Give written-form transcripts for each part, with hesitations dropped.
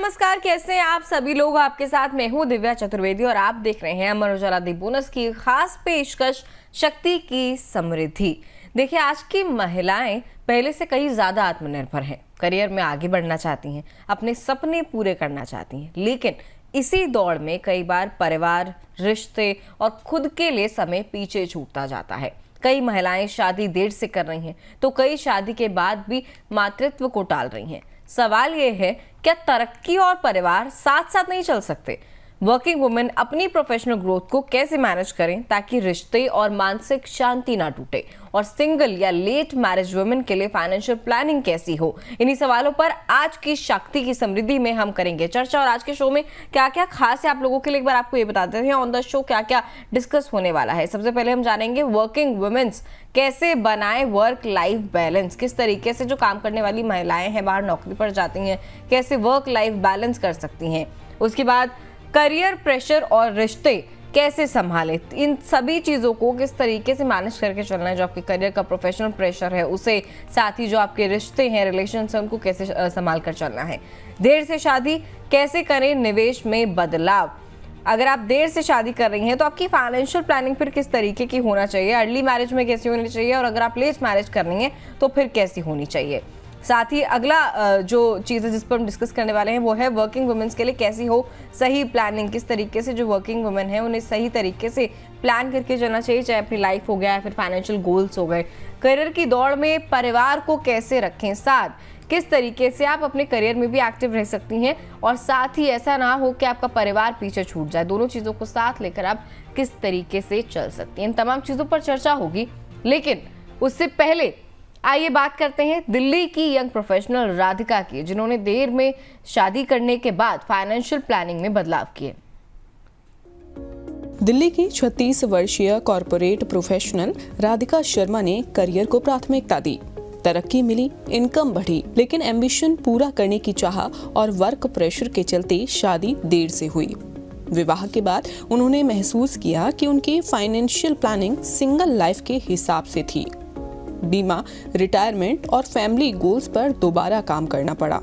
नमस्कार, कैसे हैं आप सभी लोग। आपके साथ मैं हूं दिव्या चतुर्वेदी और आप देख रहे हैं अमर उजाला दी बोनस की खास पेशकश शक्ति की समृद्धि। देखिए, आज की महिलाएं पहले से कहीं ज्यादा आत्मनिर्भर हैं, करियर में आगे बढ़ना चाहती हैं, अपने सपने पूरे करना चाहती हैं, लेकिन इसी दौड़ में कई बार परिवार, रिश्ते और खुद के लिए समय पीछे छूटता जाता है। कई महिलाएं शादी देर से कर रही हैं, तो कई शादी के बाद भी मातृत्व को टाल रही हैं। सवाल ये है, क्या तरक्की और परिवार साथ साथ नहीं चल सकते? वर्किंग वुमेन अपनी प्रोफेशनल ग्रोथ को कैसे मैनेज करें ताकि रिश्ते और मानसिक शांति ना टूटे? और सिंगल या लेट मैरिज वुमेन के लिए फाइनेंशियल प्लानिंग कैसी हो? इन्हीं सवालों पर आज की शक्ति की समृद्धि में हम करेंगे चर्चा। और आज के शो में क्या क्या खास है आप लोगों के लिए, एक बार आपको ये बता देते हैं ऑन द शो क्या क्या डिस्कस होने वाला है। सबसे पहले हम जानेंगे वर्किंग वुमेन्स कैसे बनाए वर्क लाइफ बैलेंस, किस तरीके से जो काम करने वाली महिलाएं हैं, बाहर नौकरी पर जाती हैं, कैसे वर्क लाइफ बैलेंस कर सकती हैं। उसके बाद करियर प्रेशर और रिश्ते कैसे संभालें, इन सभी चीज़ों को किस तरीके से मैनेज करके चलना है। जो आपके करियर का प्रोफेशनल प्रेशर है उसे, साथ ही जो आपके रिश्ते हैं, रिलेशन है, उनको कैसे संभाल कर चलना है। देर से शादी कैसे करें, निवेश में बदलाव। अगर आप देर से शादी कर रही हैं तो आपकी फाइनेंशियल प्लानिंग फिर किस तरीके की होना चाहिए, अर्ली मैरिज में कैसी होनी चाहिए, और अगर आप लेट मैरिज कर रही हैं तो फिर कैसी होनी चाहिए। साथ ही अगला जो चीज़ है जिस पर हम डिस्कस करने वाले हैं वो है वर्किंग वुमेन्स के लिए कैसी हो सही प्लानिंग, किस तरीके से जो वर्किंग वुमेन है उन्हें सही तरीके से प्लान करके चलना चाहिए, चाहे अपनी लाइफ हो गया या फिर फाइनेंशियल गोल्स हो गए। करियर की दौड़ में परिवार को कैसे रखें साथ, किस तरीके से आप अपने करियर में भी एक्टिव रह सकती हैं और साथ ही ऐसा ना हो कि आपका परिवार पीछे छूट जाए। दोनों चीज़ों को साथ लेकर आप किस तरीके से चल सकती हैं, इन तमाम चीज़ों पर चर्चा होगी। लेकिन उससे पहले आइए बात करते हैं दिल्ली की यंग प्रोफेशनल राधिका की, जिन्होंने देर में शादी करने के बाद फाइनेंशियल प्लानिंग में बदलाव किए। दिल्ली की 36 वर्षीय कॉरपोरेट प्रोफेशनल राधिका शर्मा ने करियर को प्राथमिकता दी। तरक्की मिली, इनकम बढ़ी, लेकिन एम्बिशन पूरा करने की चाह और वर्क प्रेशर के चलते शादी देर से हुई। विवाह के बाद उन्होंने महसूस किया कि उनकी फाइनेंशियल प्लानिंग सिंगल लाइफ के हिसाब से थी। बीमा, रिटायरमेंट और फैमिली गोल्स पर दोबारा काम करना पड़ा।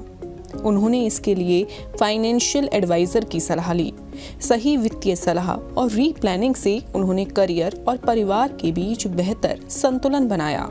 उन्होंने इसके लिए फाइनेंशियल एडवाइजर की सलाह ली। सही वित्तीय सलाह और रीप्लानिंग से उन्होंने करियर और परिवार के बीच बेहतर संतुलन बनाया।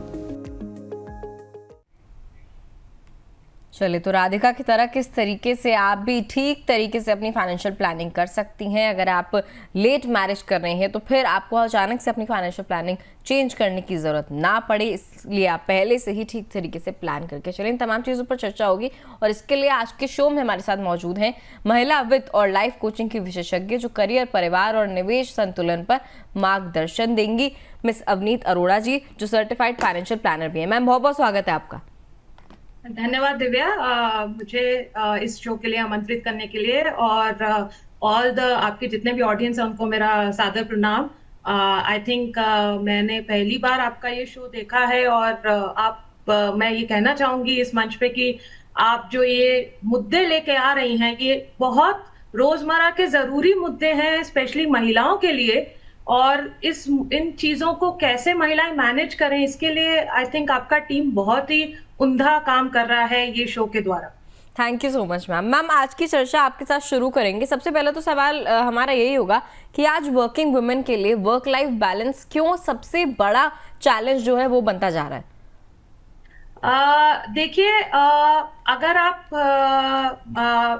चलिए, तो राधिका की तरह किस तरीके से आप भी ठीक तरीके से अपनी फाइनेंशियल प्लानिंग कर सकती हैं। अगर आप लेट मैरिज कर रहे हैं तो फिर आपको अचानक से अपनी फाइनेंशियल प्लानिंग चेंज करने की ज़रूरत ना पड़े, इसलिए आप पहले से ही ठीक तरीके से प्लान करके चलें। इन तमाम चीज़ों पर चर्चा होगी और इसके लिए आज के शो में हमारे साथ मौजूद हैं महिला वित्त और लाइफ कोचिंग की विशेषज्ञ, जो करियर, परिवार और निवेश संतुलन पर मार्गदर्शन देंगी, मिस अवनीत अरोड़ा जी, जो सर्टिफाइड फाइनेंशियल प्लानर भी है। मैम, बहुत बहुत स्वागत है आपका। धन्यवाद दिव्या, मुझे इस शो के लिए आमंत्रित करने के लिए, और ऑल द आपके जितने भी ऑडियंस हैं उनको मेरा सादर प्रणाम। आई थिंक मैंने पहली बार आपका ये शो देखा है और मैं ये कहना चाहूंगी इस मंच पे कि आप जो ये मुद्दे लेके आ रही हैं ये बहुत रोजमर्रा के जरूरी मुद्दे हैं, स्पेशली महिलाओं के लिए। और इन चीजों को कैसे महिलाएं मैनेज करें, इसके लिए आई थिंक आपका टीम बहुत ही उम्दा काम कर रहा है ये शो के द्वारा। Thank you so much ma'am. Ma'am, आज की चर्चा आपके साथ शुरू करेंगे। सबसे पहले तो सवाल हमारा यही होगा कि आज वर्किंग वुमेन के लिए वर्क लाइफ बैलेंस क्यों सबसे बड़ा चैलेंज जो है वो बनता जा रहा है? देखिए, अगर आप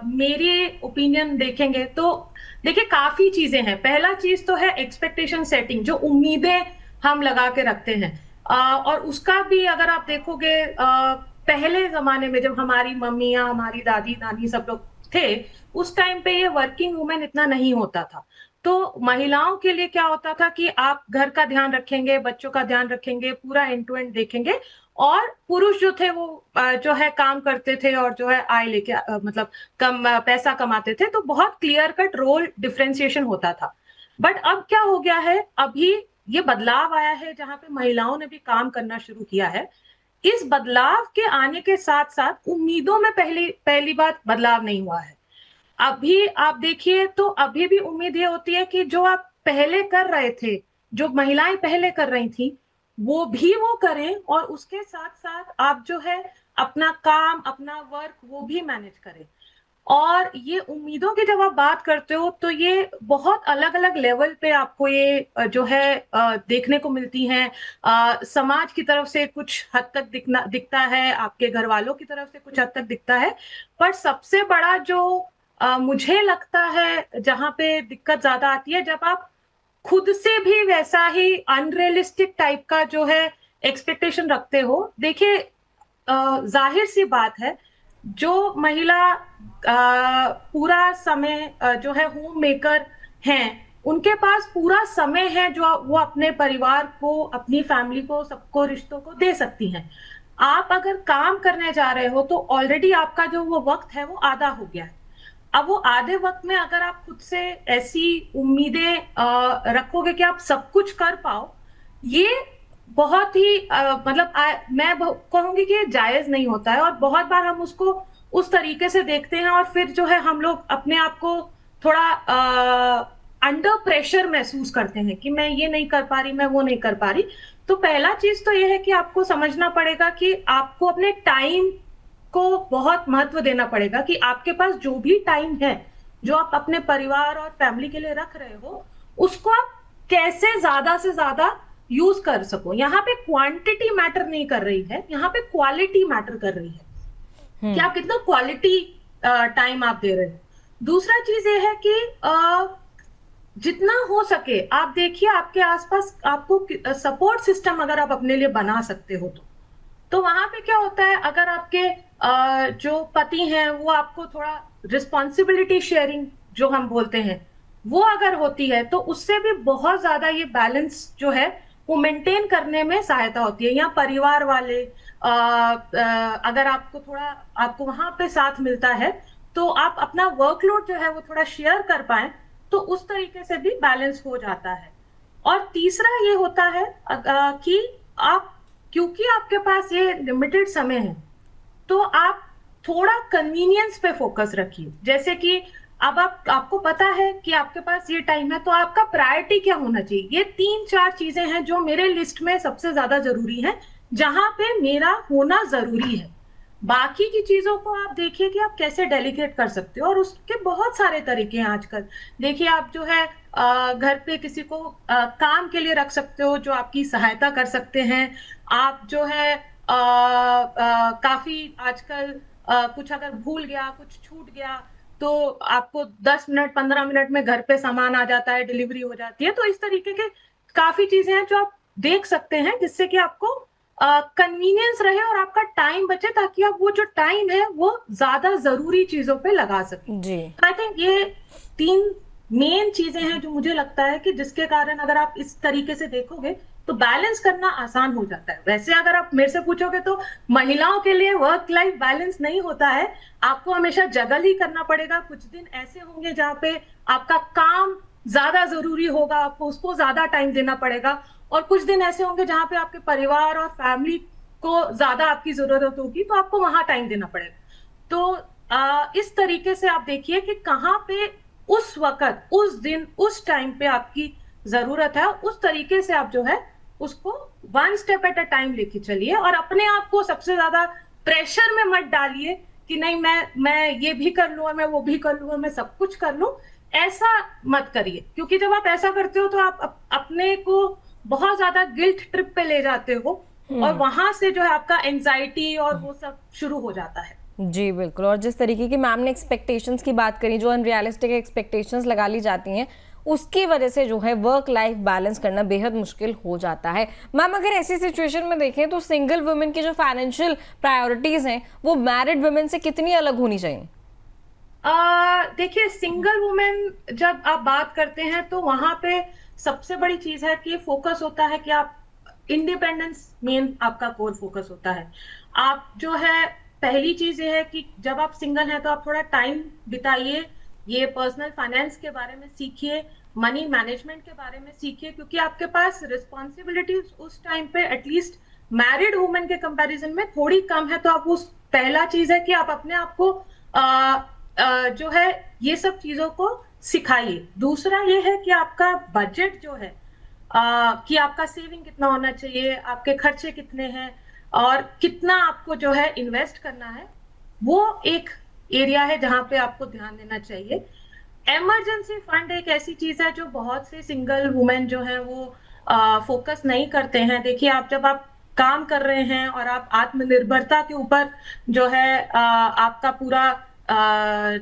मेरी ओपिनियन देखेंगे तो देखिए काफी चीजें हैं। पहला चीज तो है एक्सपेक्टेशन सेटिंग, जो उम्मीदें हम लगा के रखते हैं। और उसका भी अगर आप देखोगे, पहले जमाने में जब हमारी मम्मियाँ, हमारी दादी नानी सब लोग थे, उस टाइम पे ये वर्किंग वुमेन इतना नहीं होता था। तो महिलाओं के लिए क्या होता था कि आप घर का ध्यान रखेंगे, बच्चों का ध्यान रखेंगे, पूरा एंड टू एंड देखेंगे, और पुरुष जो थे वो जो है काम करते थे और जो है आय लेके मतलब कम पैसा कमाते थे। तो बहुत क्लियर कट रोल डिफरेंशिएशन होता था। बट अब क्या हो गया है, अभी ये बदलाव आया है जहां पे महिलाओं ने भी काम करना शुरू किया है। इस बदलाव के आने के साथ साथ उम्मीदों में पहली बात बदलाव नहीं हुआ है। अभी आप देखिए तो अभी भी उम्मीद ये होती है कि जो आप पहले कर रहे थे, जो महिलाएं पहले कर रही थी, वो भी वो करें, और उसके साथ साथ आप जो है अपना काम, अपना वर्क वो भी मैनेज करें। और ये उम्मीदों की जब आप बात करते हो तो ये बहुत अलग अलग लेवल पे आपको ये जो है देखने को मिलती हैं। समाज की तरफ से कुछ हद तक दिखता है, आपके घर वालों की तरफ से कुछ हद तक दिखता है, पर सबसे बड़ा जो मुझे लगता है जहां पे दिक्कत ज्यादा आती है, जब आप खुद से भी वैसा ही अनरियलिस्टिक टाइप का जो है एक्सपेक्टेशन रखते हो। देखिए, जाहिर सी बात है, जो महिला पूरा समय जो है होम मेकर हैं, उनके पास पूरा समय है जो वो अपने परिवार को, अपनी फैमिली को, सबको, रिश्तों को दे सकती हैं। आप अगर काम करने जा रहे हो तो ऑलरेडी आपका जो वो वक्त है वो आधा हो गया है। अब वो आधे वक्त में अगर आप खुद से ऐसी उम्मीदें रखोगे कि आप सब कुछ कर पाओ, ये बहुत ही मतलब मैं कहूंगी कि ये जायज नहीं होता है। और बहुत बार हम उसको उस तरीके से देखते हैं और फिर जो है हम लोग अपने आप को थोड़ा अंडर प्रेशर महसूस करते हैं कि मैं ये नहीं कर पा रही, मैं वो नहीं कर पा रही। तो पहला चीज तो ये है कि आपको समझना पड़ेगा कि आपको अपने टाइम को बहुत महत्व देना पड़ेगा, कि आपके पास जो भी टाइम है जो आप अपने परिवार और फैमिली के लिए रख रहे हो, उसको आप कैसे ज्यादा से ज्यादा यूज कर सको। यहाँ पे क्वांटिटी मैटर नहीं कर रही है, यहाँ पे क्वालिटी मैटर कर रही है कि आप कितना क्वालिटी टाइम आप दे रहे हो। दूसरा चीज ये है कि जितना हो सके आप देखिए आपके आसपास आपको सपोर्ट सिस्टम अगर आप अपने लिए बना सकते हो तो वहां पे क्या होता है, अगर आपके जो पति हैं वो आपको थोड़ा रिस्पॉन्सिबिलिटी शेयरिंग जो हम बोलते हैं वो अगर होती है, तो उससे भी बहुत ज्यादा ये बैलेंस जो है वो मेंटेन करने में सहायता होती है। या परिवार वाले अगर आपको थोड़ा आपको वहां पे साथ मिलता है तो आप अपना वर्कलोड जो है वो थोड़ा शेयर कर पाए, तो उस तरीके से भी बैलेंस हो जाता है। और तीसरा ये होता है कि आप, क्योंकि आपके पास ये लिमिटेड समय है, तो आप थोड़ा कन्वीनियंस पे फोकस रखिए। जैसे कि अब आपको पता है कि आपके पास ये टाइम है, तो आपका प्रायोरिटी क्या होना चाहिए। ये 3-4 चीजें हैं जो मेरे लिस्ट में सबसे ज्यादा जरूरी है, जहां पे मेरा होना जरूरी है। बाकी की चीजों को आप देखिए कि आप कैसे डेलीगेट कर सकते हो, और उसके बहुत सारे तरीके हैं आजकल। देखिए, आप जो है घर पे किसी को काम के लिए रख सकते हो जो आपकी सहायता कर सकते हैं। आप जो है काफी आजकल कुछ अगर भूल गया, कुछ छूट गया, तो आपको 10 मिनट 15 मिनट में घर पे सामान आ जाता है, डिलीवरी हो जाती है। तो इस तरीके के काफी चीजें हैं जो आप देख सकते हैं, जिससे कि आपको कन्वीनियंस रहे और आपका टाइम बचे, ताकि आप वो जो टाइम है वो ज्यादा जरूरी चीजों पे लगा सकें। जी। आई थिंक ये 3 मेन चीजें हैं जो मुझे लगता है कि जिसके कारण अगर आप इस तरीके से देखोगे तो बैलेंस करना आसान हो जाता है। वैसे अगर आप मेरे से पूछोगे तो महिलाओं के लिए वर्क लाइफ बैलेंस नहीं होता है, आपको हमेशा जगल ही करना पड़ेगा। कुछ दिन ऐसे होंगे जहाँ पे आपका काम ज्यादा जरूरी होगा, आपको उसको ज्यादा टाइम देना पड़ेगा, और कुछ दिन ऐसे होंगे जहाँ पे आपके परिवार और फैमिली को ज्यादा आपकी जरूरत होगी, तो आपको वहां टाइम देना पड़ेगा। तो इस तरीके से आप देखिए कि कहाँ पे उस वक्त, उस दिन, उस टाइम पे आपकी जरूरत है, उस तरीके से आप जो है उसको 1 स्टेप एट अ टाइम लेके चलिए। और अपने आप को सबसे ज्यादा प्रेशर में मत डालिए कि नहीं मैं ये भी कर लूँ, मैं वो भी कर लूँ, मैं सब कुछ कर लूँ। ऐसा मत करिए, क्योंकि जब आप ऐसा करते हो तो आप अपने को बहुत ज्यादा गिल्ट ट्रिप पे ले जाते हो, और वहां से जो है आपका एंजाइटी और वो सब शुरू हो जाता है। जी बिल्कुल। और जिस तरीके की मैम ने एक्सपेक्टेशंस की बात करी, जो अनरियलिस्टिक एक्सपेक्टेशंस लगा ली जाती हैं, उसकी वजह से जो है वर्क लाइफ बैलेंस करना बेहद मुश्किल हो जाता है। मैम, अगर ऐसी सिचुएशन में देखें तो सिंगल वुमेन की जो फाइनेंशियल प्रायोरिटीज हैं वो मैरिड वुमेन से कितनी अलग होनी चाहिए? देखिए, सिंगल वुमेन जब आप बात करते हैं तो वहां पे सबसे बड़ी चीज है कि फोकस होता है कि आप इंडिपेंडेंस, मेन आपका कोर फोकस होता है। आप जो है, पहली चीज ये है कि जब आप सिंगल हैं तो आप थोड़ा टाइम बिताइए, ये पर्सनल फाइनेंस के बारे में सीखिए, मनी मैनेजमेंट के बारे में सीखिए, क्योंकि आपके पास रिस्पॉन्सिबिलिटीज उस टाइम पे एटलीस्ट मैरिड वुमेन के कंपैरिजन में थोड़ी कम है। तो आप उस, पहला चीज है कि आप अपने आप को जो है ये सब चीजों को सिखाइए। दूसरा ये है कि आपका बजट जो है, कि आपका सेविंग कितना होना चाहिए, आपके खर्चे कितने हैं और कितना आपको जो है इन्वेस्ट करना है, वो एक एरिया है जहां पे आपको ध्यान देना चाहिए। इमरजेंसी फंड एक ऐसी चीज है जो बहुत से सिंगल वुमेन जो है वो फोकस नहीं करते हैं। देखिए, जब आप काम कर रहे हैं और आप आत्मनिर्भरता के ऊपर जो है आपका पूरा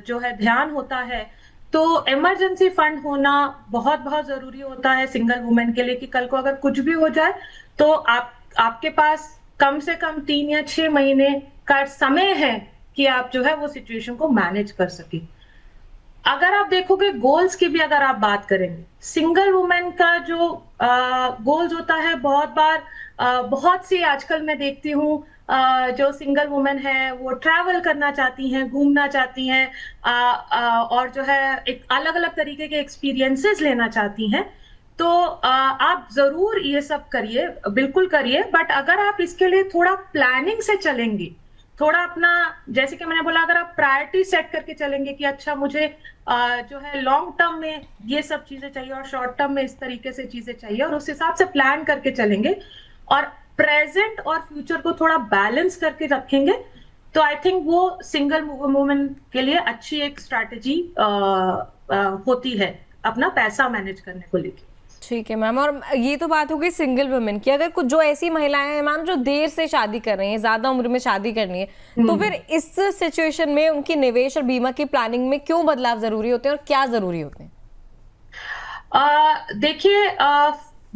जो है ध्यान होता है, तो इमरजेंसी फंड होना बहुत बहुत जरूरी होता है सिंगल वुमेन के लिए, कि कल को अगर कुछ भी हो जाए तो आपके पास कम से कम 3 या 6 महीने का समय है कि आप जो है वो सिचुएशन को मैनेज कर सके। अगर आप देखोगे गोल्स की भी अगर आप बात करेंगे, सिंगल वुमेन का जो गोल्स होता है, बहुत बार बहुत सी आजकल मैं देखती हूँ जो सिंगल वुमेन है वो ट्रैवल करना चाहती हैं, घूमना चाहती हैं, और जो है एक अलग अलग तरीके के एक्सपीरियंसेस लेना चाहती हैं। तो आप जरूर ये सब करिए, बिल्कुल करिए, बट अगर आप इसके लिए थोड़ा प्लानिंग से चलेंगे, थोड़ा अपना, जैसे कि मैंने बोला, अगर आप प्रायोरिटी सेट करके चलेंगे कि अच्छा मुझे जो है लॉन्ग टर्म में ये सब चीजें चाहिए और शॉर्ट टर्म में इस तरीके से चीजें चाहिए, और उस हिसाब से प्लान करके चलेंगे और प्रेजेंट और फ्यूचर को थोड़ा बैलेंस करके रखेंगे, तो आई थिंक वो सिंगल वुमेन के लिए अच्छी एक स्ट्रैटेजी होती है अपना पैसा मैनेज करने को लेके। ठीक है मैम, और ये तो बात हो गई सिंगल वुमेन की। अगर कुछ जो ऐसी महिलाएं हैं मैम जो देर से शादी कर रही हैं, ज्यादा उम्र में शादी करनी है, तो फिर इस सिचुएशन में उनकी निवेश और बीमा की प्लानिंग में क्यों बदलाव जरूरी होते हैं और क्या जरूरी होते हैं? देखिए,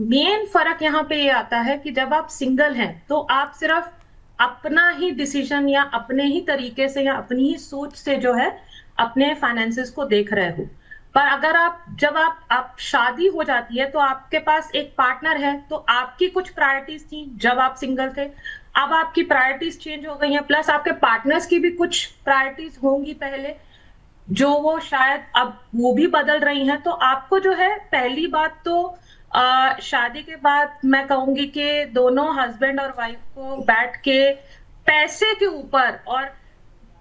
मेन फर्क यहाँ पे ये आता है कि जब आप सिंगल हैं तो आप सिर्फ अपना ही डिसीजन या अपने ही तरीके से या अपनी ही सोच से जो है अपने फाइनेंसेस को देख रहे हो। पर अगर जब आप शादी हो जाती है तो आपके पास एक पार्टनर है, तो आपकी कुछ प्रायोरिटीज थी जब आप सिंगल थे, अब आपकी प्रायोरिटीज चेंज हो गई हैं, प्लस आपके पार्टनर्स की भी कुछ प्रायोरिटीज होंगी पहले, जो वो शायद अब वो भी बदल रही हैं। तो आपको जो है, पहली बात तो शादी के बाद मैं कहूंगी कि दोनों हस्बैंड और वाइफ को बैठ के पैसे के ऊपर, और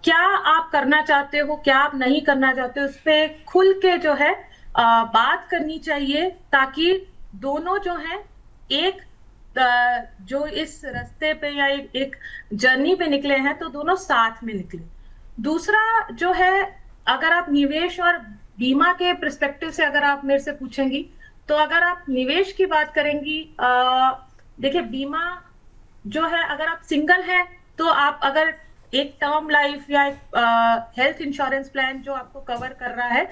क्या आप करना चाहते हो, क्या आप नहीं करना चाहते हो, उस पे खुल के जो है बात करनी चाहिए, ताकि दोनों जो है एक जो इस रास्ते पे या एक जर्नी पे निकले हैं तो दोनों साथ में निकले। दूसरा जो है, अगर आप निवेश और बीमा के पर्सपेक्टिव से अगर आप मेरे से पूछेंगी, तो अगर आप निवेश की बात करेंगी, देखिए बीमा जो है, अगर आप सिंगल हैं तो आप अगर एक टर्म लाइफ या एक हेल्थ इंश्योरेंस प्लान जो आपको कवर कर रहा है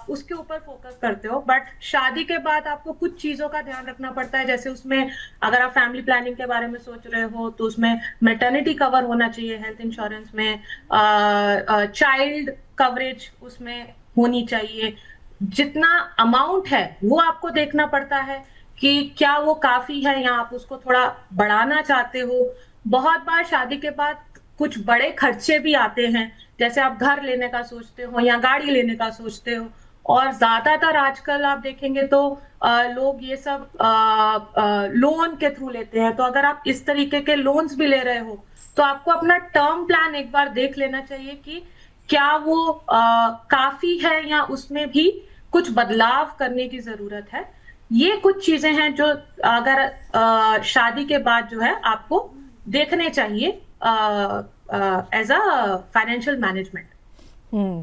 उसके ऊपर फोकस करते हो, बट शादी के बाद आपको कुछ चीजों का ध्यान रखना पड़ता है। जैसे उसमें अगर आप फैमिली प्लानिंग के बारे में सोच रहे हो तो उसमें मैटरनिटी कवर होना चाहिए हेल्थ इंश्योरेंस में, चाइल्ड कवरेज उसमें होनी चाहिए। जितना अमाउंट है वो आपको देखना पड़ता है कि क्या वो काफी है या आप उसको थोड़ा बढ़ाना चाहते हो। बहुत बार शादी के बाद कुछ बड़े खर्चे भी आते हैं, जैसे आप घर लेने का सोचते हो या गाड़ी लेने का सोचते हो, और ज्यादातर आजकल आप देखेंगे तो लोग ये सब लोन के थ्रू लेते हैं। तो अगर आप इस तरीके के लोन्स भी ले रहे हो तो आपको अपना टर्म प्लान एक बार देख लेना चाहिए कि क्या वो काफी है या उसमें भी कुछ बदलाव करने की जरूरत है। ये कुछ चीजें हैं जो अगर शादी के बाद जो है आपको देखने चाहिए एज अ फाइनेंशियल मैनेजमेंट।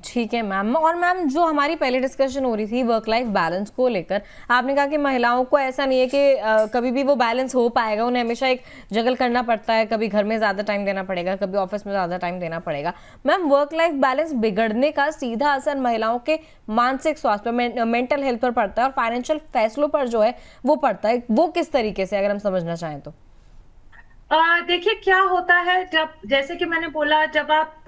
ठीक है मैम। और मैम, जो हमारी पहले डिस्कशन हो रही थी वर्क लाइफ बैलेंस को लेकर, आपने कहा कि महिलाओं को ऐसा नहीं है कि कभी भी वो बैलेंस हो पाएगा, उन्हें हमेशा एक जगल करना पड़ता है, कभी घर में ज़्यादा टाइम देना पड़ेगा, कभी ऑफिस में ज़्यादा टाइम देना पड़ेगा। मैम, वर्क लाइफ बैलेंस बिगड़ने का सीधा असर महिलाओं के मानसिक स्वास्थ्य पर, मेंटल हेल्थ पर पड़ता है और फाइनेंशियल फैसलों पर जो है वो पड़ता है, वो किस तरीके से, अगर हम समझना चाहें तो? देखिए, क्या होता है, जब जैसे कि मैंने बोला, जब आप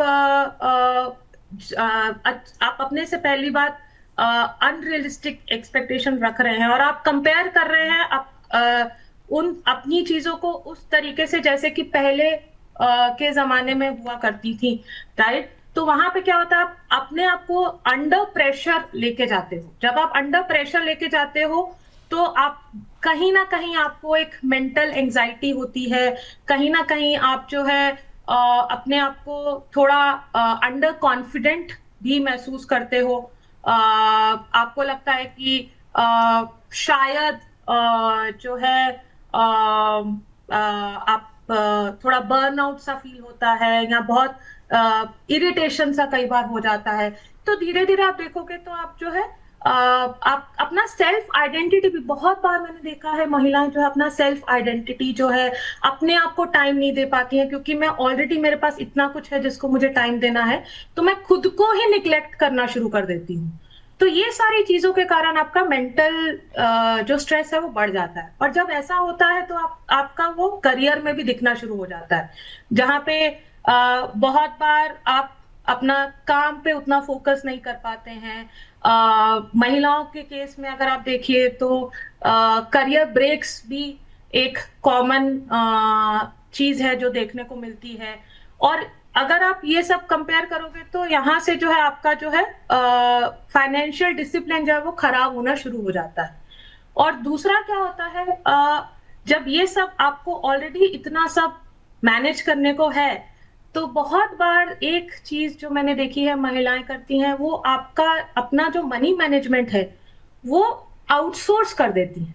अपने से पहली बात अनरियलिस्टिक एक्सपेक्टेशन रख रहे हैं और आप कंपेयर कर रहे हैं उन अपनी चीजों को उस तरीके से जैसे कि पहले के जमाने में हुआ करती थी, राइट? तो वहां पे क्या होता है, आप अपने आप को अंडर प्रेशर लेके जाते हो। जब आप अंडर प्रेशर लेके जाते हो तो आप कहीं ना कहीं आपको एक मेंटल एंजाइटी होती है, कहीं ना कहीं आप जो है अपने आप को थोड़ा अंडर कॉन्फिडेंट भी महसूस करते हो। आपको लगता है कि शायद जो है आप थोड़ा बर्नआउट सा फील होता है या बहुत इरिटेशन सा कई बार हो जाता है, तो धीरे धीरे आप देखोगे तो आप जो है आप अपना सेल्फ आइडेंटिटी भी, बहुत बार मैंने देखा है महिलाएं जो है अपना सेल्फ आइडेंटिटी जो है अपने आप को टाइम नहीं दे पाती हैं, क्योंकि मैं ऑलरेडी, मेरे पास इतना कुछ है जिसको मुझे टाइम देना है, तो मैं खुद को ही निग्लेक्ट करना शुरू कर देती हूँ। तो ये सारी चीजों के कारण आपका मेंटल जो स्ट्रेस है वो बढ़ जाता है, और जब ऐसा होता है तो आपका वो करियर में भी दिखना शुरू हो जाता है, जहाँ पे बहुत बार आप अपना काम पे उतना फोकस नहीं कर पाते हैं। महिलाओं के केस में अगर आप देखिए तो करियर ब्रेक्स भी एक कॉमन चीज है जो देखने को मिलती है, और अगर आप ये सब कंपेयर करोगे तो यहाँ से जो है आपका जो है फाइनेंशियल डिसिप्लिन जो है वो खराब होना शुरू हो जाता है। और दूसरा क्या होता है, जब ये सब आपको ऑलरेडी इतना सब मैनेज करने को है, तो बहुत बार एक चीज जो मैंने देखी है महिलाएं करती हैं, वो आपका अपना जो मनी मैनेजमेंट है वो आउटसोर्स कर देती हैं।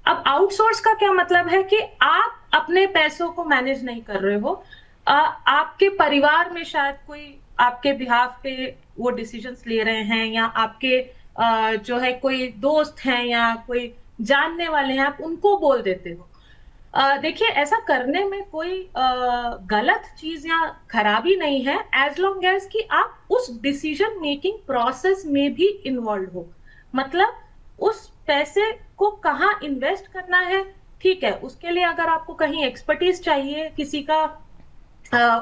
अब आउटसोर्स का क्या मतलब है कि आप अपने पैसों को मैनेज नहीं कर रहे हो, आपके परिवार में शायद कोई आपके बिहाफ पे वो डिसीजंस ले रहे हैं, या आपके जो है कोई दोस्त हैं या कोई जानने वाले हैं, आप उनको बोल देते हो। देखिए, ऐसा करने में कोई गलत चीज या खराबी नहीं है, एज लॉन्ग एज कि आप उस डिसीजन मेकिंग प्रोसेस में भी इन्वॉल्व हो। मतलब उस पैसे को कहाँ इन्वेस्ट करना है, ठीक है, उसके लिए अगर आपको कहीं एक्सपर्टीज चाहिए, किसी का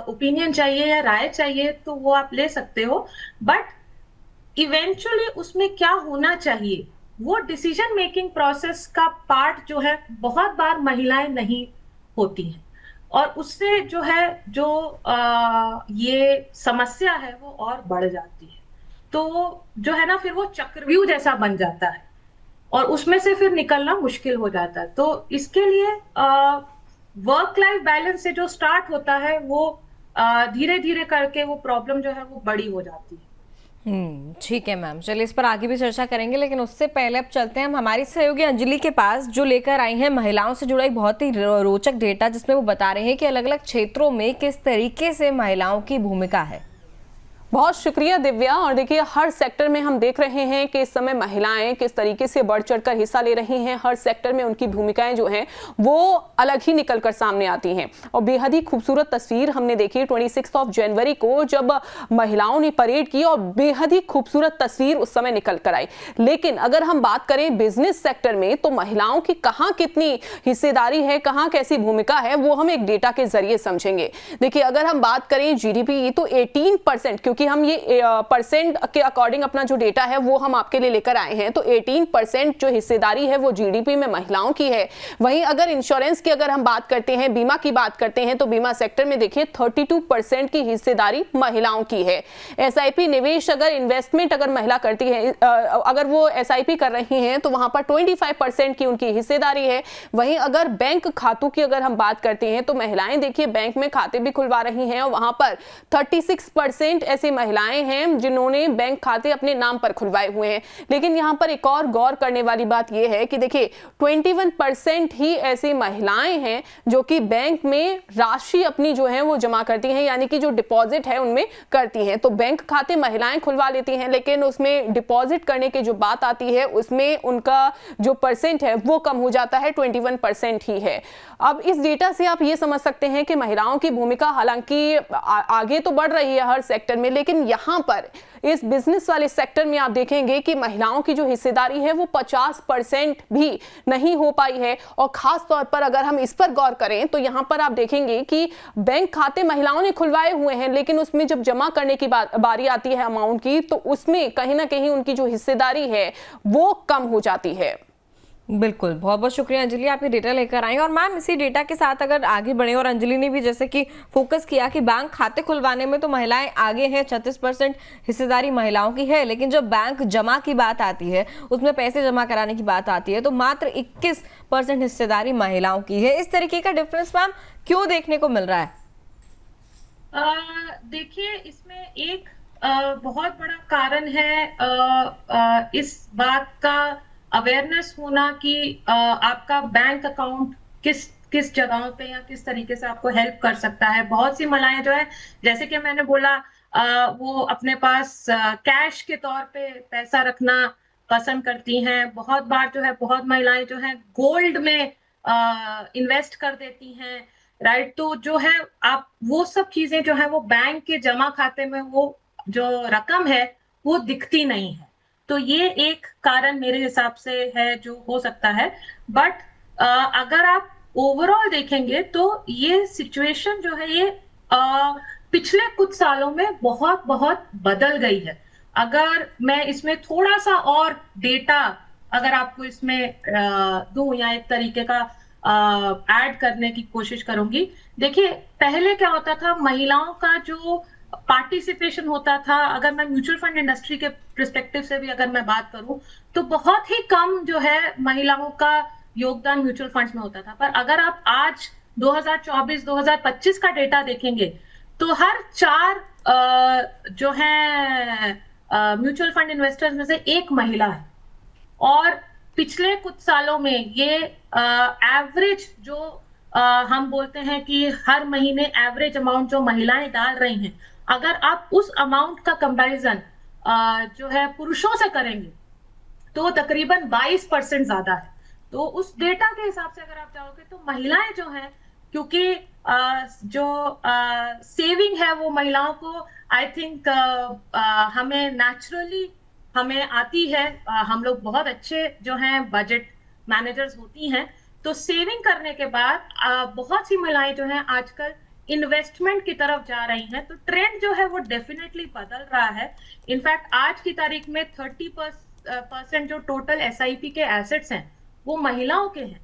ओपिनियन चाहिए या राय चाहिए, तो वो आप ले सकते हो, बट इवेंचुअली उसमें क्या होना चाहिए, वो डिसीजन मेकिंग प्रोसेस का पार्ट जो है बहुत बार महिलाएं नहीं होती हैं, और उससे जो है जो ये समस्या है वो और बढ़ जाती है। तो जो है ना, फिर वो चक्रव्यूह जैसा बन जाता है और उसमें से फिर निकलना मुश्किल हो जाता है। तो इसके लिए वर्क लाइफ बैलेंस से जो स्टार्ट होता है वो धीरे धीरे करके वो प्रॉब्लम जो है वो बड़ी हो जाती है। ठीक है मैम, चलिए इस पर आगे भी चर्चा करेंगे, लेकिन उससे पहले अब चलते हैं हम हमारी सहयोगी अंजलि के पास, जो लेकर आई हैं महिलाओं से जुड़ा एक बहुत ही रोचक डेटा, जिसमें वो बता रहे हैं कि अलग अलग क्षेत्रों में किस तरीके से महिलाओं की भूमिका है। बहुत शुक्रिया दिव्या। और देखिए, हर सेक्टर में हम देख रहे हैं कि इस समय महिलाएं किस तरीके से बढ़ चढ़कर हिस्सा ले रही हैं। हर सेक्टर में उनकी भूमिकाएं जो हैं वो अलग ही निकलकर सामने आती हैं, और बेहद ही खूबसूरत तस्वीर हमने देखी 26 जनवरी को, जब महिलाओं ने परेड की, और बेहद ही खूबसूरत तस्वीर उस समय निकल कर आई। लेकिन अगर हम बात करें बिजनेस सेक्टर में, तो महिलाओं की कहाँ कितनी हिस्सेदारी है, कहाँ कैसी भूमिका है, वो हम एक डेटा के जरिए समझेंगे। देखिए, अगर हम बात करें जीडीपी, तो 18%, क्योंकि हम ये परसेंट के अकॉर्डिंग अपना जो डेटा है वो हम आपके लिए लेकर आए हैं, तो 18% जो हिस्सेदारी है वो जीडीपी में महिलाओं की है। वहीं अगर इंश्योरेंस की अगर हम बात करते हैं, बीमा की बात करते हैं, तो बीमा सेक्टर में देखिए 32% की हिस्सेदारी महिलाओं की है। एसआईपी निवेश, अगर इन्वेस्टमेंट अगर महिला करती है, अगर वो एसआईपी कर रही हैं, तो वहां पर 25% की उनकी हिस्सेदारी है। वहीं अगर बैंक खातों की अगर हम बात करते हैं, तो महिलाएं देखिए बैंक में खाते भी खुलवा रही हैं, और वहां पर 36% ऐसे महिलाएं हैं जिन्होंने बैंक खाते अपने नाम पर खुलवाए हुए हैं। लेकिन यहां पर एक और गौर करने वाली बात यह है कि देखिए 21% ही ऐसी महिलाएं हैं जो कि बैंक में राशि अपनी जो है वो जमा करती हैं, यानी कि जो डिपॉजिट है उनमें करती हैं। तो बैंक खाते महिलाएं खुलवा लेती हैं, लेकिन उसमें डिपॉजिट करने की जो बात आती है उसमें उनका जो परसेंट है वो कम हो जाता है, 21% ही है। अब इस डेटा से आप ये समझ सकते हैं कि महिलाओं की भूमिका हालांकि आगे तो बढ़ रही है हर सेक्टर में, लेकिन यहां पर इस बिजनेस वाले सेक्टर में आप देखेंगे कि महिलाओं की जो हिस्सेदारी है वो 50% भी नहीं हो पाई है। और खास तौर पर अगर हम इस पर गौर करें, तो यहां पर आप देखेंगे कि बैंक खाते महिलाओं ने खुलवाए हुए हैं, लेकिन उसमें जब जमा करने की बारी आती है अमाउंट की, तो उसमें कहीं ना कहीं उनकी जो हिस्सेदारी है वो कम हो जाती है। बिल्कुल, बहुत बहुत शुक्रिया अंजलि, आप ये डेटा लेकर आई। और मैम, इसी डेटा के साथ अगर आगे बढ़े, और अंजलि ने भी जैसे कि फोकस किया कि बैंक खाते खुलवाने में तो महिलाएं आगे हैं, 36% हिस्सेदारी महिलाओं की है, लेकिन जब बैंक जमा की बात आती है, उसमें पैसे जमा कराने की बात आती है, तो मात्र 21% हिस्सेदारी महिलाओं की है। इस तरीके का डिफरेंस मैम क्यों देखने को मिल रहा है? देखिए, इसमें एक बहुत बड़ा कारण है इस बात का अवेयरनेस होना कि आपका बैंक अकाउंट किस जगहों पे या किस तरीके से आपको हेल्प कर सकता है। बहुत सी महिलाएं जो है, जैसे कि मैंने बोला, वो अपने पास कैश के तौर पे पैसा रखना पसंद करती हैं। बहुत बार जो है, बहुत महिलाएं जो है गोल्ड में इन्वेस्ट कर देती हैं, राइट। तो जो है, आप वो सब चीजें जो है वो बैंक के जमा खाते में वो जो रकम है वो दिखती नहीं है। तो ये एक कारण मेरे हिसाब से है जो हो सकता है। बट अगर आप ओवरऑल देखेंगे तो ये सिचुएशन जो है ये पिछले कुछ सालों में बहुत बहुत बदल गई है। अगर मैं इसमें थोड़ा सा और डेटा अगर आपको इसमें दूं या एक तरीके का ऐड करने की कोशिश करूंगी। देखिए, पहले क्या होता था, महिलाओं का जो पार्टिसिपेशन होता था, अगर मैं म्यूचुअल फंड इंडस्ट्री के पर्सपेक्टिव से भी अगर मैं बात करूं, तो बहुत ही कम जो है महिलाओं का योगदान म्यूचुअल फंड्स में होता था। पर अगर आप आज 2024-2025 का डेटा देखेंगे तो हर 4 जो है म्यूचुअल फंड इन्वेस्टर्स में से एक महिला है। और पिछले कुछ सालों में ये एवरेज जो हम बोलते हैं कि हर महीने एवरेज अमाउंट जो महिलाएं डाल रही हैं, अगर आप उस अमाउंट का कंपैरिजन जो है पुरुषों से करेंगे तो तकरीबन 22% ज्यादा है। तो उस डेटा के हिसाब से अगर आप जाओगे तो महिलाएं जो हैं, क्योंकि जो सेविंग है वो महिलाओं को आई थिंक हमें नेचुरली हमें आती है। हम लोग बहुत अच्छे जो हैं बजट मैनेजर्स होती हैं। तो सेविंग करने के बाद बहुत सी महिलाएं जो हैं आजकल इन्वेस्टमेंट की तरफ जा रही हैं। तो ट्रेंड जो है वो डेफिनेटली बदल रहा है। इनफैक्ट आज की तारीख में 30% जो टोटल SIP के एसेट्स हैं वो महिलाओं के हैं।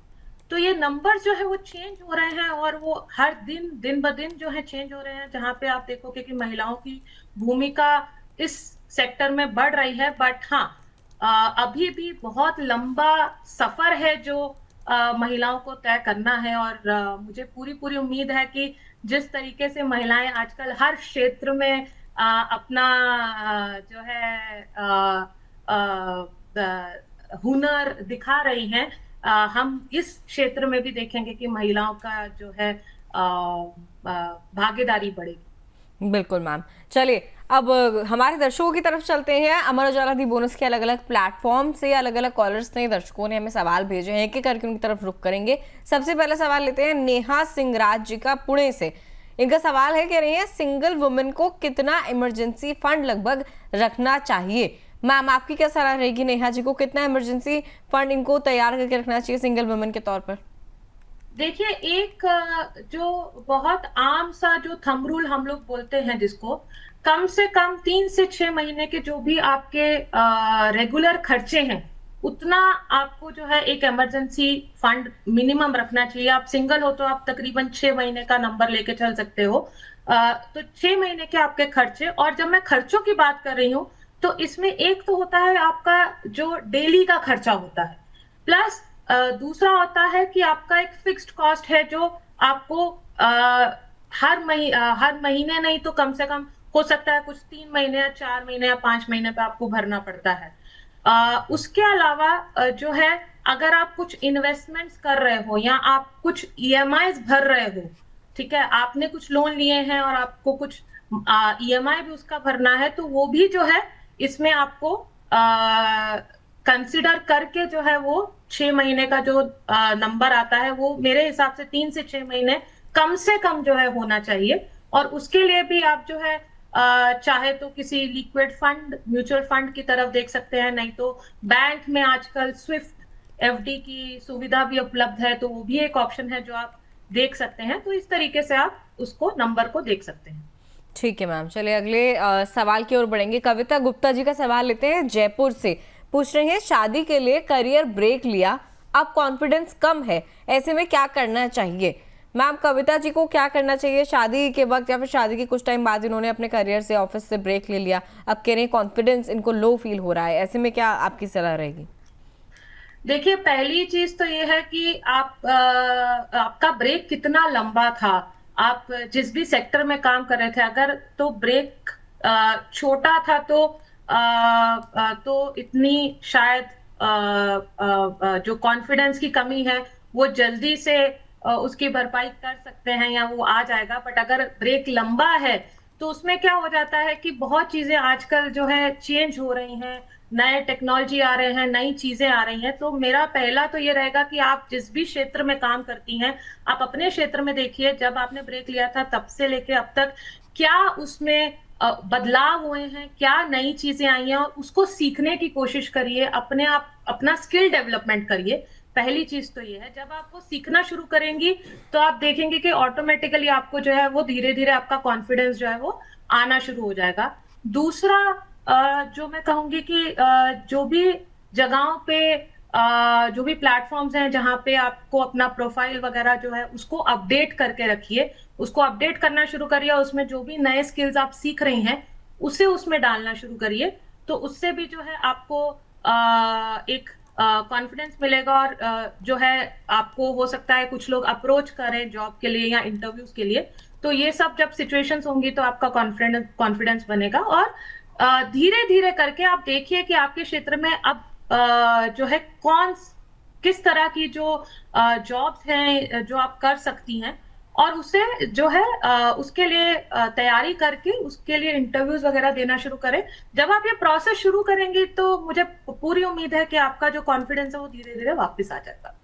तो ये नंबर जो है वो चेंज हो रहे हैं और वो हर दिन ब दिन जो है चेंज हो रहे हैं, जहां पे आप देखोगे कि महिलाओं की भूमिका इस सेक्टर में बढ़ रही है। बट हाँ, अभी भी बहुत लंबा सफर है जो महिलाओं को तय करना है। और मुझे पूरी उम्मीद है कि जिस तरीके से महिलाएं आजकल हर क्षेत्र में अपना जो है हुनर दिखा रही हैं, हम इस क्षेत्र में भी देखेंगे कि महिलाओं का जो है भागीदारी बढ़ेगी। बिल्कुल मैम। चलिए अब हमारे दर्शकों की तरफ चलते हैं। अमर उजाला दी बोनस के अलग अलग प्लेटफॉर्म से अलग अलग कॉलर्स ने, दर्शकों ने हमें सवाल भेजे हैं, एक एक करके उनकी तरफ रुख करेंगे। सबसे पहला सवाल लेते हैं नेहा सिंगराज जी का, पुणे से। इनका सवाल है, कह रही है सिंगल वुमेन को कितना इमरजेंसी फंड लगभग रखना चाहिए। मैम, आपकी क्या सलाह रहेगी नेहा जी को, कितना इमरजेंसी फंड इनको तैयार करके रखना चाहिए सिंगल वुमेन के तौर पर? देखिए, एक जो बहुत आम सा जो थंब रूल हम लोग बोलते हैं, जिसको कम से कम 3 से 6 महीने के जो भी आपके रेगुलर खर्चे हैं उतना आपको जो है एक इमरजेंसी फंड मिनिमम रखना चाहिए। आप सिंगल हो तो आप तकरीबन 6 महीने का नंबर लेके चल सकते हो। तो 6 महीने के आपके खर्चे। और जब मैं खर्चों की बात कर रही हूँ तो इसमें एक तो होता है आपका जो डेली का खर्चा होता है, प्लस दूसरा होता है कि आपका एक फिक्स्ड कॉस्ट है जो आपको हर महीने नहीं तो कम से कम हो सकता है कुछ 3 महीने या 4 महीने या 5 महीने पे आपको भरना पड़ता है। उसके अलावा जो है, अगर आप कुछ इन्वेस्टमेंट्स कर रहे हो या आप कुछ EMIs भर रहे हो, ठीक है, आपने कुछ लोन लिए हैं और आपको कुछ EMI भी उसका भरना है, तो वो भी जो है इसमें आपको कंसिडर करके जो है वो 6 महीने का जो नंबर आता है वो मेरे हिसाब से 3 से 6 महीने कम से कम जो है होना चाहिए। और उसके लिए भी आप जो है चाहे तो किसी लिक्विड फंड, म्यूचुअल फंड की तरफ देख सकते हैं, नहीं तो बैंक में आजकल स्विफ्ट FD की सुविधा भी उपलब्ध है, तो वो भी एक ऑप्शन है जो आप देख सकते हैं। तो इस तरीके से आप उसको नंबर को देख सकते हैं। ठीक है मैम, चलिए अगले सवाल की ओर बढ़ेंगे। कविता गुप्ता जी का सवाल लेते हैं, जयपुर से। पूछ रही हैं, शादी के लिए करियर ब्रेक लिया, अब कॉन्फिडेंस कम है, ऐसे में क्या करना चाहिए? मैम, कविता जी को क्या करना चाहिए शादी के वक्त या फिर शादी के कुछ टाइम बाद इन्होंने अपने करियर से, ऑफिस से ब्रेक ले लिया, अब कह रहे हैं कॉन्फिडेंस इनको लो फील हो रहा है, ऐसे में क्या आपकी सलाह रहेगी? देखिए, पहली चीज तो ये है कि आपका ब्रेक कितना लंबा था, आप जिस भी सेक्टर में काम कर रहे थे, अगर तो ब्रेक छोटा था तो इतनी शायद जो कॉन्फिडेंस की कमी है वो जल्दी से उसकी भरपाई कर सकते हैं या वो आ जाएगा। बट अगर ब्रेक लंबा है तो उसमें क्या हो जाता है कि बहुत चीजें आजकल जो है चेंज हो रही हैं, नए टेक्नोलॉजी आ रहे हैं, नई चीजें आ रही हैं। तो मेरा पहला तो ये रहेगा कि आप जिस भी क्षेत्र में काम करती हैं, आप अपने क्षेत्र में देखिए, जब आपने ब्रेक लिया था तब से लेके अब तक क्या उसमें बदलाव हुए हैं, क्या नई चीजें आई हैं, और उसको सीखने की कोशिश करिए, अपने आप अपना स्किल डेवलपमेंट करिए। पहली चीज तो ये है, जब आप वो सीखना शुरू करेंगी तो आप देखेंगे कि ऑटोमेटिकली आपको जो है वो धीरे धीरे आपका कॉन्फिडेंस जो है वो आना शुरू हो जाएगा। दूसरा जो मैं कहूंगी कि जो भी जगहों पे जो भी प्लेटफॉर्म्स हैं जहां पे आपको अपना प्रोफाइल वगैरह जो है उसको अपडेट करके रखिए, उसको अपडेट करना शुरू करिए, उसमें जो भी नए स्किल्स आप सीख रही हैं उसे उसमें डालना शुरू करिए। तो उससे भी जो है आपको एक कॉन्फिडेंस मिलेगा, और जो है आपको हो सकता है कुछ लोग अप्रोच करें जॉब के लिए या इंटरव्यूज के लिए। तो ये सब जब सिचुएशंस होंगी तो आपका कॉन्फिडेंस बनेगा, और धीरे धीरे करके आप देखिए कि आपके क्षेत्र में अब जो है किस तरह की जो जॉब्स हैं जो आप कर सकती हैं, और उसे जो है उसके लिए तैयारी करके उसके लिए इंटरव्यूज वगैरह देना शुरू करें। जब आप ये प्रोसेस शुरू करेंगे तो मुझे पूरी उम्मीद है कि आपका जो कॉन्फिडेंस है वो धीरे धीरे वापस आ जाएगा।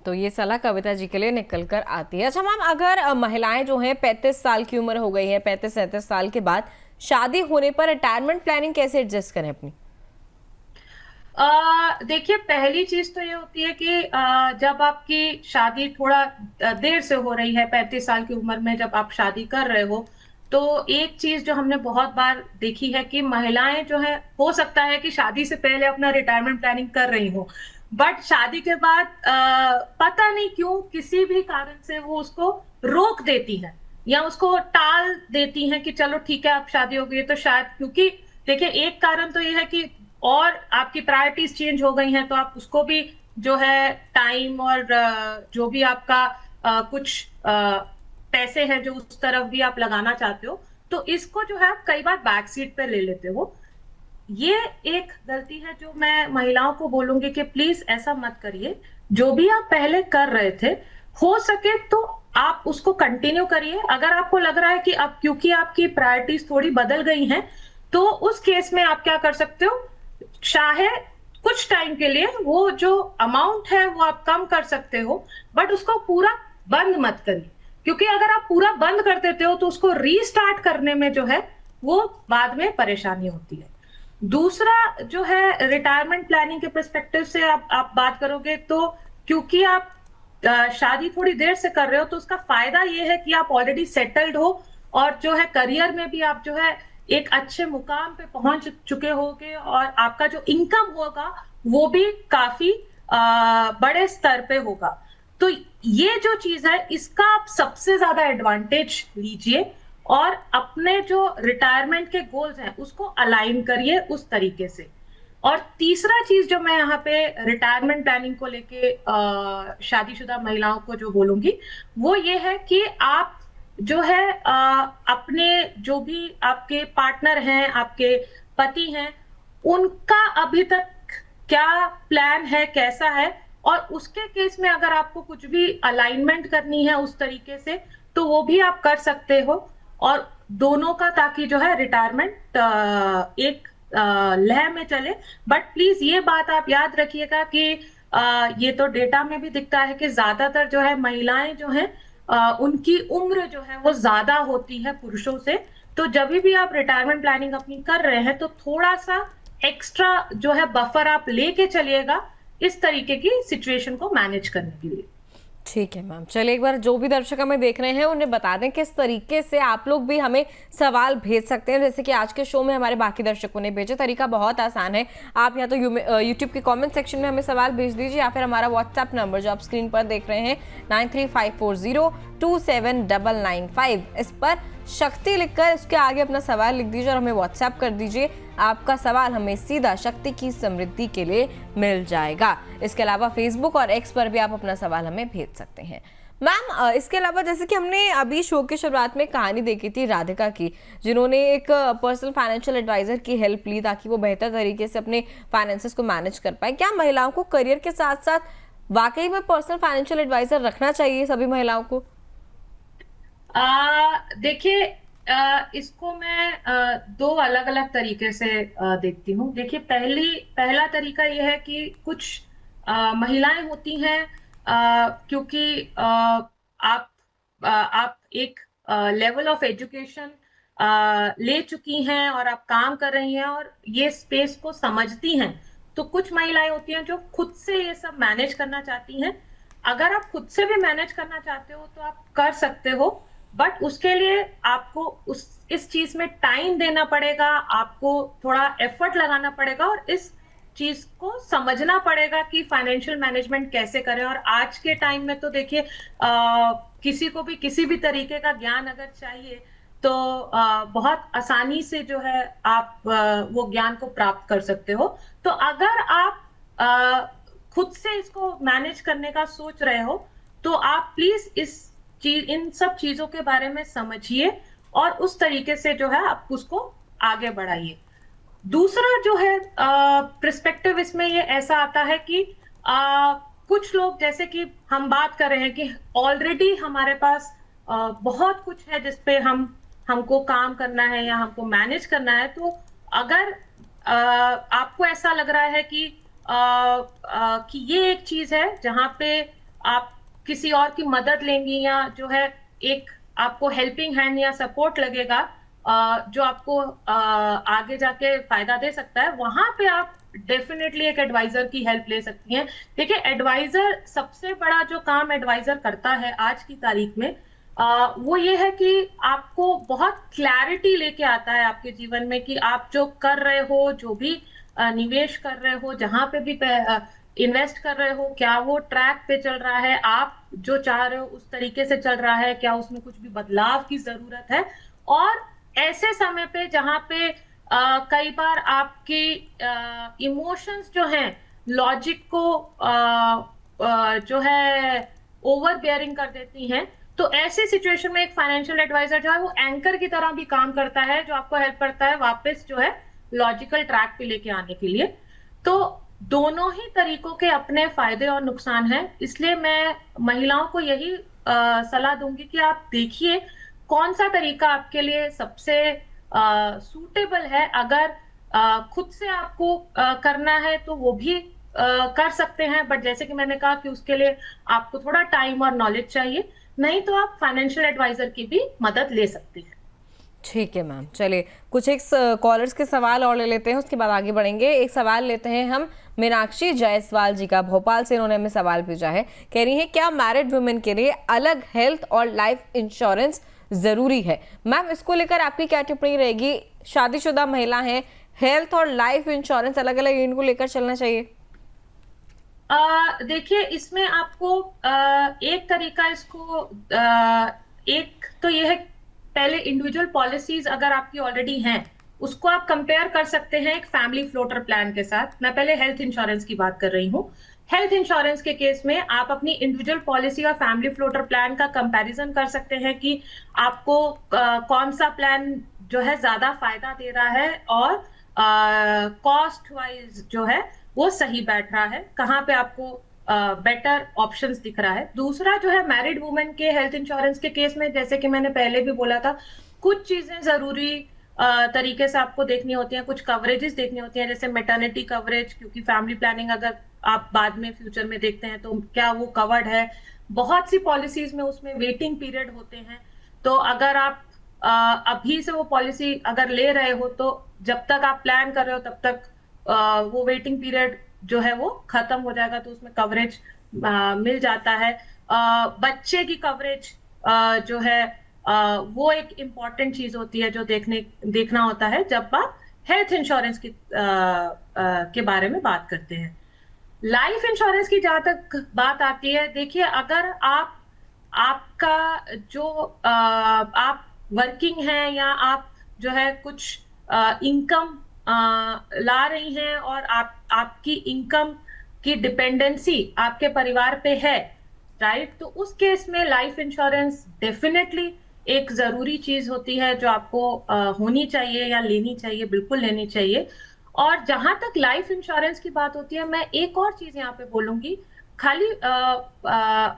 तो ये सलाह कविता जी के लिए निकल कर आती है। अच्छा मैम, अगर महिलाएं जो हैं 35 साल की उम्र हो गई है, 35-37 साल के बाद शादी होने पर रिटायरमेंट प्लानिंग कैसे एडजस्ट करें अपनी? देखिए, पहली चीज तो ये होती है कि जब आपकी शादी थोड़ा देर से हो रही है, 35 साल की उम्र में जब आप शादी कर रहे हो, तो एक चीज जो हमने बहुत बार देखी है कि महिलाएं जो है, हो सकता है कि शादी से पहले अपना रिटायरमेंट प्लानिंग कर रही हो, बट शादी के बाद पता नहीं क्यों किसी भी कारण से वो उसको रोक देती है या उसको टाल देती हैं कि चलो ठीक है अब शादी हो गई तो शायद, क्योंकि देखिए एक कारण तो ये है कि और आपकी प्रायोरिटीज चेंज हो गई हैं, तो आप उसको भी जो है टाइम और जो भी आपका कुछ पैसे हैं जो उस तरफ भी आप लगाना चाहते हो, तो इसको जो है आप कई बार बैक सीट पे ले लेते हो। ये एक गलती है जो मैं महिलाओं को बोलूंगी कि प्लीज ऐसा मत करिए। जो भी आप पहले कर रहे थे, हो सके तो आप उसको कंटिन्यू करिए। अगर आपको लग रहा है कि अब क्योंकि आपकी प्रायोरिटीज थोड़ी बदल गई हैं, तो उस केस में आप क्या कर सकते हो, चाहे कुछ टाइम के लिए वो जो अमाउंट है वो आप कम कर सकते हो, बट उसको पूरा बंद मत करिए, क्योंकि अगर आप पूरा बंद कर देते हो तो उसको रीस्टार्ट करने में जो है वो बाद में परेशानी होती है। दूसरा जो है रिटायरमेंट प्लानिंग के पर्सपेक्टिव से आप बात करोगे, तो क्योंकि आप शादी थोड़ी देर से कर रहे हो तो उसका फायदा ये है कि आप ऑलरेडी सेटल्ड हो, और जो है करियर में भी आप जो है एक अच्छे मुकाम पे पहुंच चुके होगे, और आपका जो इनकम होगा वो भी काफी बड़े स्तर पे होगा। तो ये जो चीज है इसका आप सबसे ज्यादा एडवांटेज लीजिए, और अपने जो रिटायरमेंट के गोल्स हैं उसको अलाइन करिए उस तरीके से। और तीसरा चीज जो मैं यहाँ पे रिटायरमेंट प्लानिंग को लेके शादीशुदा महिलाओं को जो बोलूंगी वो ये है कि आप जो है अपने जो भी आपके पार्टनर हैं, आपके पति हैं, उनका अभी तक क्या प्लान है, कैसा है, और उसके केस में अगर आपको कुछ भी अलाइनमेंट करनी है उस तरीके से तो वो भी आप कर सकते हो, और दोनों का, ताकि जो है रिटायरमेंट एक लय में चले। बट प्लीज ये बात आप याद रखिएगा कि ये तो डेटा में भी दिखता है कि ज्यादातर जो है महिलाएं जो हैं उनकी उम्र जो है वो ज्यादा होती है पुरुषों से। तो जब भी आप रिटायरमेंट प्लानिंग अपनी कर रहे हैं तो थोड़ा सा एक्स्ट्रा जो है बफर आप लेके चलिएगा इस तरीके की सिचुएशन को मैनेज करने के लिए। ठीक है मैम, चलिए एक बार जो भी दर्शक हमें देख रहे हैं उन्हें बता दें किस तरीके से आप लोग भी हमें सवाल भेज सकते हैं, जैसे कि आज के शो में हमारे बाकी दर्शकों ने भेजे। तरीका बहुत आसान है, आप या तो यूट्यूब के कमेंट सेक्शन में हमें सवाल भेज दीजिए, या फिर हमारा व्हाट्सएप नंबर जो आप स्क्रीन पर देख रहे हैं 9354027995, इस पर शक्ति लिखकर इसके आगे अपना सवाल लिख दीजिए और हमें व्हाट्सएप कर दीजिए। आपका सवाल हमें सीधा शक्ति की समृद्धि के लिए मिल जाएगा। इसके अलावा फेसबुक और एक्स पर भी आप अपना सवाल हमें भेज सकते हैं। मैम, इसके अलावा जैसे कि हमने अभी शो की शुरुआत में कहानी देखी थी राधिका की, जिन्होंने एक पर्सनल फाइनेंशियल एडवाइजर की हेल्प ली ताकि वो बेहतर तरीके से अपने फाइनेंसेस को मैनेज कर पाए। क्या महिलाओं को करियर के साथ साथ वाकई में पर्सनल फाइनेंशियल एडवाइजर रखना चाहिए सभी महिलाओं को? देखिए, इसको मैं दो अलग अलग तरीके से देखती हूँ। देखिए, पहला तरीका यह है कि कुछ महिलाएं होती हैं, क्योंकि आप एक लेवल ऑफ एजुकेशन ले चुकी हैं और आप काम कर रही हैं और ये स्पेस को समझती हैं। तो कुछ महिलाएं होती हैं जो खुद से ये सब मैनेज करना चाहती हैं। अगर आप खुद से भी मैनेज करना चाहते हो तो आप कर सकते हो, बट उसके लिए आपको इस चीज में टाइम देना पड़ेगा, आपको थोड़ा एफर्ट लगाना पड़ेगा और इस चीज को समझना पड़ेगा कि फाइनेंशियल मैनेजमेंट कैसे करें। और आज के टाइम में तो देखिए, किसी को भी किसी भी तरीके का ज्ञान अगर चाहिए तो बहुत आसानी से जो है आप वो ज्ञान को प्राप्त कर सकते हो। तो अगर आप खुद से इसको मैनेज करने का सोच रहे हो तो आप प्लीज इन सब चीजों के बारे में समझिए और उस तरीके से जो है आप उसको आगे बढ़ाइए। दूसरा जो है पर्सपेक्टिव इसमें ये ऐसा आता है कि कुछ लोग, जैसे कि हम बात कर रहे हैं कि ऑलरेडी हमारे पास बहुत कुछ है जिसपे हमको काम करना है या हमको मैनेज करना है। तो अगर आपको ऐसा लग रहा है कि ये एक चीज है जहां पे आप किसी और की मदद लेंगी या जो है एक आपको हेल्पिंग हैंड या सपोर्ट लगेगा, जो आपको आगे जाके फायदा दे सकता है, वहां पे आप डेफिनेटली एक एडवाइजर की हेल्प ले सकती हैं। देखिए, एडवाइजर, सबसे बड़ा जो काम एडवाइजर करता है आज की तारीख में, वो ये है कि आपको बहुत क्लैरिटी लेके आता है आपके जीवन में कि आप जो कर रहे हो, जो भी निवेश कर रहे हो, जहां पे भी इन्वेस्ट कर रहे हो, क्या वो ट्रैक पे चल रहा है, आप जो चाह रहे हो उस तरीके से चल रहा है, क्या उसमें कुछ भी बदलाव की जरूरत है। और ऐसे समय पे जहां पे कई बार आपके इमोशंस जो हैं लॉजिक को जो है ओवर बेयरिंग कर देती हैं, तो ऐसी सिचुएशन में एक फाइनेंशियल एडवाइजर जो है वो एंकर की तरह भी काम करता है, जो आपको हेल्प करता है वापस जो है लॉजिकल ट्रैक पे लेके आने के लिए। तो दोनों ही तरीकों के अपने फायदे और नुकसान हैं, इसलिए मैं महिलाओं को यही सलाह दूंगी कि आप देखिए कौन सा तरीका आपके लिए सबसे सूटेबल है। अगर खुद से आपको करना है तो वो भी कर सकते हैं, बट जैसे कि मैंने कहा कि उसके लिए आपको थोड़ा टाइम और नॉलेज चाहिए, नहीं तो आप फाइनेंशियल एडवाइजर की भी मदद ले सकते हैं। ठीक है मैम, चलिए कुछ एक कॉलर्स के सवाल और ले लेते हैं, उसके बाद आगे बढ़ेंगे। एक सवाल लेते हैं हम मीनाक्षी जायसवाल जी का, भोपाल से। इन्होंने हमें सवाल भेजा है, कह रही है क्या मैरिड वुमेन के लिए अलग हेल्थ और लाइफ इंश्योरेंस जरूरी है? मैम, इसको लेकर आपकी क्या टिप्पणी रहेगी? शादीशुदा महिला है, हेल्थ और लाइफ इंश्योरेंस अलग अलग इनको लेकर चलना चाहिए? देखिए, इसमें आपको एक तरीका इसको एक तो ये है, पहले इंडिविजुअल पॉलिसीज अगर आपकी ऑलरेडी हैं उसको आप कंपेयर कर सकते हैं एक फैमिली फ्लोटर प्लान के साथ। मैं पहले हेल्थ इंश्योरेंस की बात कर रही हूँ। हेल्थ इंश्योरेंस के केस में आप अपनी इंडिविजुअल पॉलिसी और फैमिली फ्लोटर प्लान का कंपैरिजन कर सकते हैं कि आपको कौन सा प्लान जो है ज्यादा फायदा दे रहा है और कॉस्ट वाइज जो है वो सही बैठ रहा है, कहाँ पे आपको बेटर ऑप्शंस दिख रहा है। दूसरा जो है मैरिड वुमेन के हेल्थ इंश्योरेंस के केस में, जैसे कि मैंने पहले भी बोला था, कुछ चीजें जरूरी तरीके से आपको देखनी होती हैं, कुछ कवरेजेस देखनी होती हैं, जैसे मैटरनिटी कवरेज, क्योंकि फैमिली प्लानिंग अगर आप बाद में फ्यूचर में देखते हैं तो क्या वो कवर्ड है। बहुत सी पॉलिसीज में उसमें वेटिंग पीरियड होते हैं, तो अगर आप अभी से वो पॉलिसी अगर ले रहे हो तो जब तक आप प्लान कर रहे हो तब तक वो वेटिंग पीरियड जो है वो खत्म हो जाएगा, तो उसमें कवरेज मिल जाता है। बच्चे की कवरेज जो है वो एक इम्पॉर्टेंट चीज होती है जो देखना होता है जब आप हेल्थ इंश्योरेंस के बारे में बात करते हैं। लाइफ इंश्योरेंस की जहां तक बात आती है, देखिए अगर आपका जो आप वर्किंग हैं या आप जो है कुछ इनकम ला रही हैं और आपकी इनकम की डिपेंडेंसी आपके परिवार पे है, राइट, तो उस केस में लाइफ इंश्योरेंस डेफिनेटली एक जरूरी चीज होती है जो आपको होनी चाहिए या लेनी चाहिए, बिल्कुल लेनी चाहिए। और जहां तक लाइफ इंश्योरेंस की बात होती है, मैं एक और चीज यहाँ पे बोलूंगी, खाली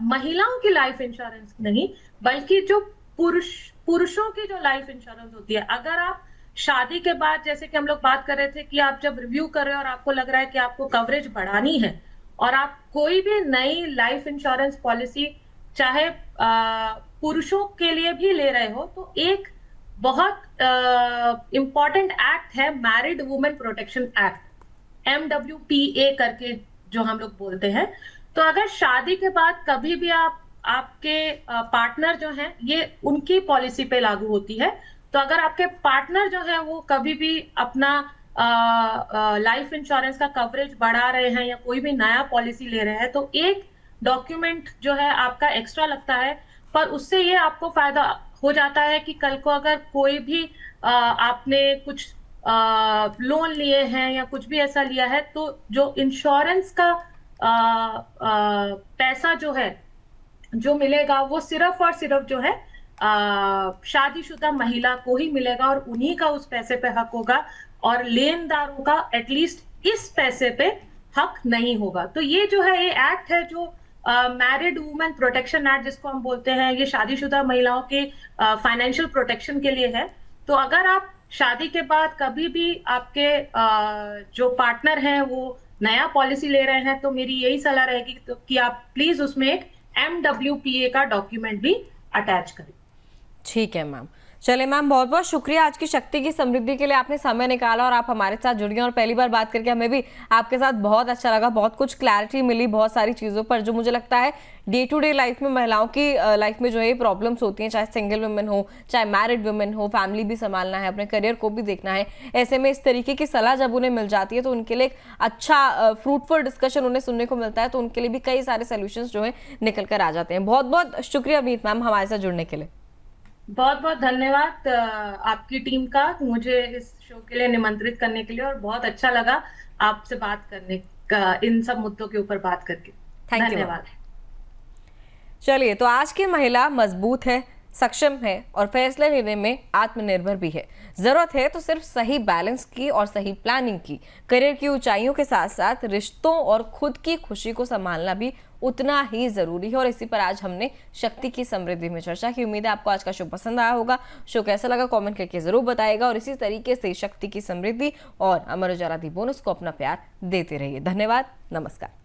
महिलाओं की लाइफ इंश्योरेंस नहीं, बल्कि जो पुरुषों की जो लाइफ इंश्योरेंस होती है, अगर आप शादी के बाद, जैसे कि हम लोग बात कर रहे थे कि आप जब रिव्यू कर रहे हो और आपको लग रहा है कि आपको कवरेज बढ़ानी है और आप कोई भी नई लाइफ इंश्योरेंस पॉलिसी चाहे पुरुषों के लिए भी ले रहे हो, तो एक बहुत इंपॉर्टेंट एक्ट है married women protection act, MWPA करके जो हम लोग बोलते हैं। तो अगर शादी के बाद कभी भी आपके पार्टनर जो हैं, ये उनकी पॉलिसी पे लागू होती है। तो अगर आपके पार्टनर जो है वो कभी भी अपना लाइफ इंश्योरेंस का कवरेज बढ़ा रहे हैं या कोई भी नया पॉलिसी ले रहे हैं, तो एक डॉक्यूमेंट जो है आपका एक्स्ट्रा लगता है, पर उससे ये आपको फायदा हो जाता है कि कल को अगर कोई भी आपने कुछ लोन लिए हैं या कुछ भी ऐसा लिया है, तो जो इंश्योरेंस का पैसा जो है जो मिलेगा वो सिर्फ और सिर्फ जो है शादीशुदा महिला को ही मिलेगा और उन्हीं का उस पैसे पे हक होगा और लेनदारों का एटलीस्ट इस पैसे पे हक नहीं होगा। तो ये जो है ये एक्ट है जो मैरिड वुमेन प्रोटेक्शन एक्ट जिसको हम बोलते हैं, ये शादीशुदा महिलाओं के फाइनेंशियल प्रोटेक्शन के लिए है। तो अगर आप शादी के बाद कभी भी आपके जो पार्टनर हैं वो नया पॉलिसी ले रहे हैं, तो मेरी यही सलाह रहेगी कि आप प्लीज उसमें एक MWPA का डॉक्यूमेंट भी अटैच करें। ठीक है मैम, चले मैम, बहुत बहुत शुक्रिया आज की शक्ति की समृद्धि के लिए आपने समय निकाला और आप हमारे साथ जुड़ गए और पहली बार बात करके हमें भी आपके साथ बहुत अच्छा लगा, बहुत कुछ क्लैरिटी मिली बहुत सारी चीज़ों पर, जो मुझे लगता है डे टू डे लाइफ में महिलाओं की लाइफ में जो है प्रॉब्लम्स होती हैं, चाहे सिंगल वुमेन हो चाहे मैरिड वुमेन हो, फैमिली भी संभालना है, अपने करियर को भी देखना है, ऐसे में इस तरीके की सलाह जब उन्हें मिल जाती है तो उनके लिए एक अच्छा फ्रूटफुल डिस्कशन उन्हें सुनने को मिलता है, तो उनके लिए भी कई सारे सोल्यूशंस जो है निकल कर आ जाते हैं। बहुत बहुत शुक्रिया अमित मैम हमारे साथ जुड़ने के लिए। बहुत बहुत धन्यवाद आपकी टीम का मुझे इस शो के लिए निमंत्रित करने के लिए, और बहुत अच्छा लगा आपसे बात करने का, इन सब मुद्दों के ऊपर बात करके। धन्यवाद। चलिए, तो आज की महिला मजबूत है, सक्षम है और फैसले लेने में आत्मनिर्भर भी है। जरूरत है तो सिर्फ सही बैलेंस की और सही प्लानिंग की। करियर की ऊंचाइयों के साथ साथ रिश्तों और खुद की खुशी को संभालना भी उतना ही जरूरी है। और इसी पर आज हमने शक्ति की समृद्धि में चर्चा की। उम्मीद है आपको आज का शो पसंद आया होगा। शो कैसा लगा कमेंट करके जरूर बताइएगा और इसी तरीके से शक्ति की समृद्धि और अमर उजाला दी बोनस को अपना प्यार देते रहिए। धन्यवाद, नमस्कार।